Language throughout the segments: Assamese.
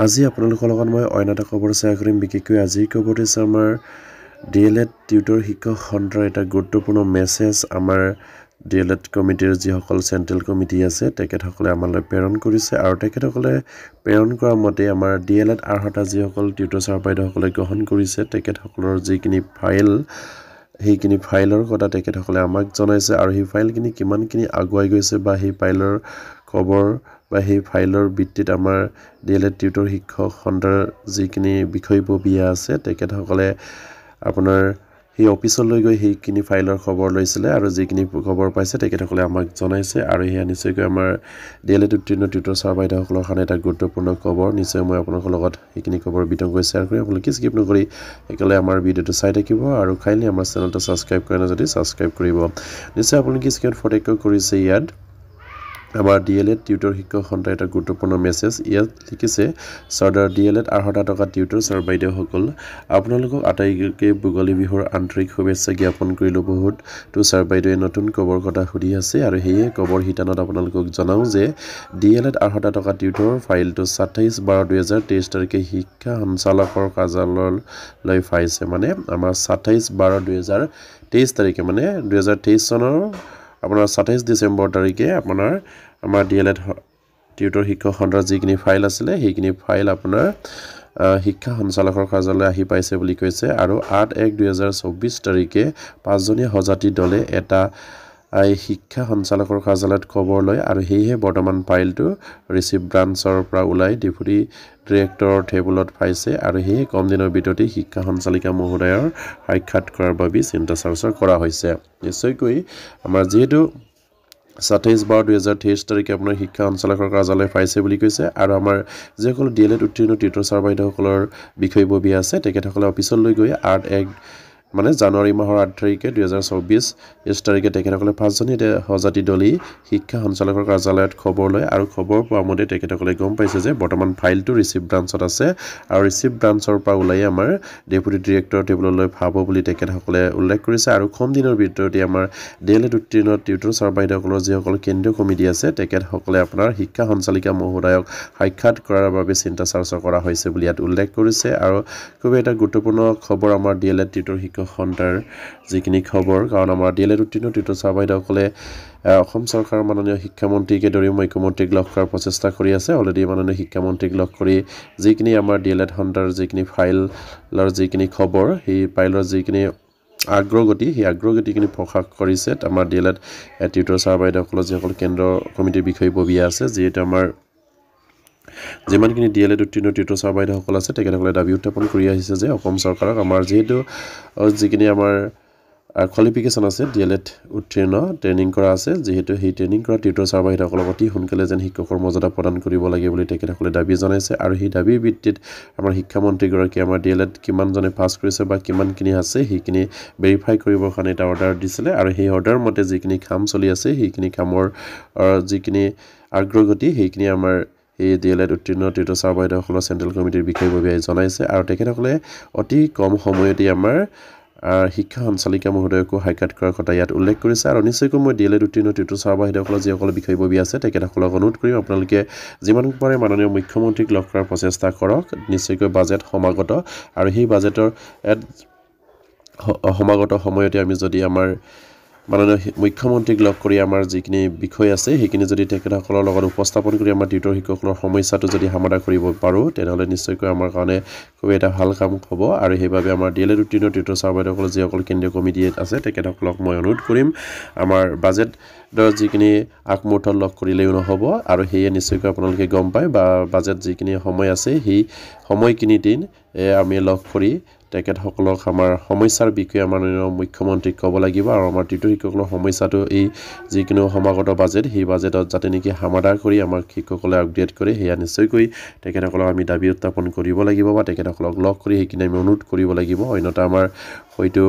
আজি আপোনালোকৰ লগত মই অন্য এটা খবৰ শ্বেয়াৰ কৰিম বিশেষকৈ আজিৰ খবৰটো হৈছে আমাৰ ডিএলএড টিউটৰ শিক্ষক খণ্ডৰ এটা গুৰুত্বপূৰ্ণ মেছেজ আমাৰ ডিএলএড কমিটিৰ যিসকল চেণ্ট্ৰেল কমিটি আছে তেখেতসকলে আমালৈ প্ৰেৰণ কৰিছে আৰু তেখেতসকলে প্ৰেৰণ কৰা মতে আমাৰ ডিএলএড আৰ্হতা যিসকল টিউটৰ ছাৰ বাইদেউসকলে গ্ৰহণ কৰিছে তেখেতসকলৰ যিখিনি ফাইল সেইখিনি ফাইলৰ কথা তেখেতসকলে আমাক জনাইছে আৰু সেই ফাইলখিনি কিমানখিনি আগুৱাই গৈছে বা সেই ফাইলৰ খবৰ বা সেই ফাইলৰ ভিত্তিত আমাৰ ডিএলএড টিউটৰ শিক্ষক খণ্ডৰ যিখিনি বিষয়ববীয়া আছে তেখেতসকলে আপোনাৰ সেই অফিচলৈ গৈ সেইখিনি ফাইলৰ খবৰ লৈছিলে আৰু যিখিনি খবৰ পাইছে তেখেতসকলে আমাক জনাইছে আৰু সেয়া নিশ্চয়কৈ আমাৰ ডিএলএড উত্তীৰ্ণ টিউটৰ ছাৰ বাইদেউসকলৰ কাৰণে এটা গুৰুত্বপূৰ্ণ খবৰ নিশ্চয় মই আপোনালোকৰ লগত সেইখিনি খবৰ বিতংকৈ শ্বেয়াৰ কৰিম আপোনালোকে স্কিপ নকৰি একেলগে আমাৰ ভিডিঅ'টো চাই থাকিব আৰু কাইণ্ডলি আমাৰ চেনেলটো ছাবস্ক্ৰাইব কৰে না যদি ছাবস্ক্ৰাইব কৰিব নিশ্চয় আপোনালোকে স্ক্ৰীনত ফটো কৰিছে ইয়াত আমাৰ ডিএলএড টিউটৰ শিক্ষক খণ্ডৰ এটা গুৰুত্বপূৰ্ণ মেছেজ ইয়াত লিখিছে চৰ্দাৰ ডিএলএড আৰ্হতা থকা টিউটৰ ছাৰ বাইদেউসকল আপোনালোকক আটাইকে ভোগালী বিহুৰ আন্তৰিক শুভেচ্ছা জ্ঞাপন কৰিলোঁ বহুতো ছাৰ বাইদেৱে নতুন খবৰ কথা সুধি আছে আৰু সেয়ে খবৰ শিতানত আপোনালোকক জনাওঁ যে ডিএলএড আৰ্হতা থকা টিউটৰ ফাইলটো 27/12/2023 তাৰিখে শিক্ষা সঞ্চালকৰ কাৰ্যালয়লৈ পাইছে মানে আমাৰ 27/12/2023 তাৰিখে মানে 2023 চনৰ আপোনাৰ 27 ডিচেম্বৰ তাৰিখে আপোনাৰ আমাৰ ডিএলএড টিউটৰ শিক্ষক খণ্ডৰ যিখিনি ফাইল আছিলে সেইখিনি ফাইল আপোনাৰ শিক্ষা সঞ্চালকৰ কাৰ্যালয়লৈ আহি পাইছে বুলি কৈছে আৰু 8/1/2024 তাৰিখে 5জনীয়া সজাতি দলে এটা শিক্ষা সঞ্চালকৰ কাৰ্যালয়ত খবৰ লয় আৰু সেয়ে বৰ্তমান ফাইলটো ৰিচিভ ব্ৰাঞ্চৰ পৰা ওলাই ডেপুটি ডিৰেক্টৰৰ টেবুলত পাইছে আৰু সেয়ে কম দিনৰ ভিতৰতে শিক্ষা সঞ্চালিকা মহোদয়ৰ সাক্ষাৎ কৰাৰ বাবে চিন্তা চৰ্চা কৰা হৈছে নিশ্চয়কৈ আমাৰ যেহেতু 27/12/2023 তাৰিখে আপোনাৰ শিক্ষা সঞ্চালকৰ কাৰ্যালয় পাইছে বুলি কৈছে আৰু আমাৰ যিসকল ডিএলএড উত্তীৰ্ণ টিউটৰ ছাৰ বাইদেউসকলৰ বিষয়ববীয়া আছে তেখেতসকলে অফিচলৈ গৈ 8 মানে জানুৱাৰী মাহৰ 8 তাৰিখে 2024 তাৰিখে তেখেতসকলে 5জনীয়া সজাতি দলেই শিক্ষা সঞ্চালকৰ কাৰ্যালয়ত খবৰ লয় আৰু খবৰ পোৱা মতে তেখেতসকলে গম পাইছে যে বৰ্তমান ফাইলটো ৰিচিভ ব্ৰাঞ্চত আছে আৰু ৰিচিভ ব্ৰাঞ্চৰ পৰা ওলাই আমাৰ ডেপুটি ডিৰেক্টৰ টেবুললৈ পাব বুলি তেখেতসকলে উল্লেখ কৰিছে আৰু কম দিনৰ ভিতৰতে আমাৰ ডিএলএড উত্তীৰ্ণ টিউটৰ ছাৰ বাইদেউসকলৰ যিসকল কেন্দ্ৰীয় কমিটি আছে তেখেতসকলে আপোনাৰ শিক্ষা সঞ্চালিকা মহোদয়ক সাক্ষাৎ কৰাৰ বাবে চিন্তা চৰ্চা কৰা হৈছে বুলি ইয়াত উল্লেখ কৰিছে আৰু খুবেই এটা গুৰুত্বপূৰ্ণ খবৰ আমাৰ ডিএলএড টিউটৰ শিক্ষক খণ্ডৰ যিখিনি খবৰ কাৰণ আমাৰ ডিএলএড উত্তীৰ্ণ টিউটৰ ছাৰ বাইদেউসকলে অসম চৰকাৰৰ মাননীয় শিক্ষামন্ত্ৰীকে ধৰি মুখ্যমন্ত্ৰীক লগ কৰাৰ প্ৰচেষ্টা কৰি আছে অলৰেডি মাননীয় শিক্ষামন্ত্ৰীক লগ কৰি যিখিনি আমাৰ ডিএলএড খণ্ডৰ যিখিনি ফাইলৰ যিখিনি খবৰ সেই ফাইলৰ যিখিনি আগ্ৰগতি সেই আগ্ৰগতিখিনি প্ৰকাশ কৰিছে আমাৰ ডিএলএড টিউটৰ ছাৰ বাইদেউসকলৰ যিসকল কেন্দ্ৰ কমিটিৰ বিষয়ববীয়া আছে যিহেতু আমাৰ যিমানখিনি ডিএলএড উত্তীৰ্ণ টিউটৰ ছাৰ বাইদেউসকল আছে তেখেতসকলে দাবী উত্থাপন কৰি আহিছে যে অসম চৰকাৰক আমাৰ যিহেতু যিখিনি আমাৰ কোৱালিফিকেশ্যন আছে ডিএলএড উত্তীৰ্ণ ট্ৰেইনিং কৰা আছে যিহেতু সেই ট্ৰেইনিং কৰা টিউটৰ ছাৰ বাইদেউসকলক অতি সোনকালে যেন শিক্ষকৰ মৰ্যাদা প্ৰদান কৰিব লাগে বুলি তেখেতসকলে দাবী জনাইছে আৰু সেই দাবীৰ ভিত্তিত আমাৰ শিক্ষামন্ত্ৰীগৰাকীয়ে আমাৰ ডিএলএড কিমানজনে পাছ কৰিছে বা কিমানখিনি আছে সেইখিনি ভেৰিফাই কৰিবৰ কাৰণে এটা অৰ্ডাৰ দিছিলে আৰু সেই অৰ্ডাৰ মতে যিখিনি কাম চলি আছে সেইখিনি কামৰ যিখিনি আগ্ৰগতি সেইখিনি আমাৰ এই ডিএলএড উত্তীৰ্ণ টিউটৰ ছাৰ বাইদেউসকলৰ চেণ্ট্ৰেল কমিটিৰ বিষয়ববীয়াই জনাইছে আৰু তেখেতসকলে অতি কম সময়তে আমাৰ শিক্ষা সঞ্চালিকা মহোদয়কো সাক্ষাৎ কৰাৰ কথা ইয়াত উল্লেখ কৰিছে আৰু নিশ্চয়কৈ মই ডিএলএড উত্তীৰ্ণ টিউটৰ ছাৰ বাইদেউসকলৰ যিসকল বিষয়ববীয়া আছে তেখেতসকলক অনুৰোধ কৰিম আপোনালোকে যিমান পাৰে মাননীয় মুখ্যমন্ত্ৰীক লগ কৰাৰ প্ৰচেষ্টা কৰক নিশ্চয়কৈ বাজেট সমাগত আৰু সেই বাজেটৰ সমাগত সময়তে আমি যদি আমাৰ মাননীয় মুখ্যমন্ত্ৰীক লগ কৰি আমাৰ যিখিনি বিষয় আছে সেইখিনি যদি তেখেতসকলৰ লগত উপস্থাপন কৰি আমাৰ টিউটৰ শিক্ষকসকলৰ সমস্যাটো যদি সমাধান কৰিব পাৰোঁ তেনেহ'লে নিশ্চয়কৈ আমাৰ কাৰণে খুব এটা ভাল কাম হ'ব আৰু সেইবাবে আমাৰ ডিএলএড উত্তীৰ্ণ টিউটৰ ছাৰ বাইদেউসকলৰ যিসকল কেন্দ্ৰীয় কমিটি আছে তেখেতসকলক মই অনুৰোধ কৰিম আমাৰ বাজেটৰ যিখিনি আগমুহূৰ্তত লগ কৰিলেও নহ'ব আৰু সেয়ে নিশ্চয়কৈ আপোনালোকে গম পায় বা বাজেট যিখিনি সময় আছে সেই সময়খিনিতে আমি লগ কৰি তেখেতসকলক আমাৰ সমস্যাৰ বিষয়ে মাননীয় মুখ্যমন্ত্ৰীক ক'ব লাগিব আৰু আমাৰ টিউটৰ শিক্ষকসকলৰ সমস্যাটো এই যিকোনো সমাগত বাজেট সেই বাজেটত যাতে নেকি সমাধান কৰি আমাক শিক্ষকসকলে আপগ্ৰেড কৰে সেয়া নিশ্চয়কৈ তেখেতসকলক আমি দাবী উত্থাপন কৰিব লাগিব বা তেখেতসকলক লগ কৰি সেইখিনি আমি অনুৰোধ কৰিব লাগিব অন্যথা আমাৰ হয়তো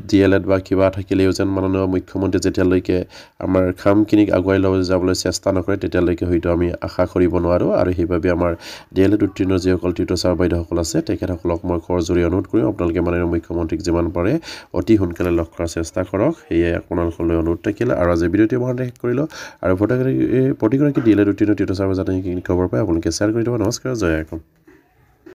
DLED বা কিবা থাকিলেও যেন মাননীয় মুখ্যমন্ত্ৰী যেতিয়ালৈকে আমাৰ কামখিনিক আগুৱাই লৈ যাবলৈ চেষ্টা নকৰে তেতিয়ালৈকে হয়তো আমি আশা কৰিব নোৱাৰোঁ আৰু সেইবাবে আমাৰ DLED উত্তীৰ্ণ যিসকল টিউটৰ ছাৰ বাইদেউসকল আছে তেখেতসকলক মই কৰজোৰে অনুৰোধ কৰিম আপোনালোকে মাননীয় মুখ্যমন্ত্ৰীক যিমান পাৰে অতি সোনকালে লগ কৰাৰ চেষ্টা কৰক সেয়ে আপোনালোকলৈ অনুৰোধ থাকিলে আৰু আজি ভিডিঅ'টো মই শেষ কৰিলোঁ আৰু প্ৰতিগৰাকী DLED উত্তীৰ্ণ টিউটৰ ছাৰ যাতে খবৰ পায় আপোনালোকে শ্বেয়াৰ কৰি দিব নমস্কাৰ জয় অসম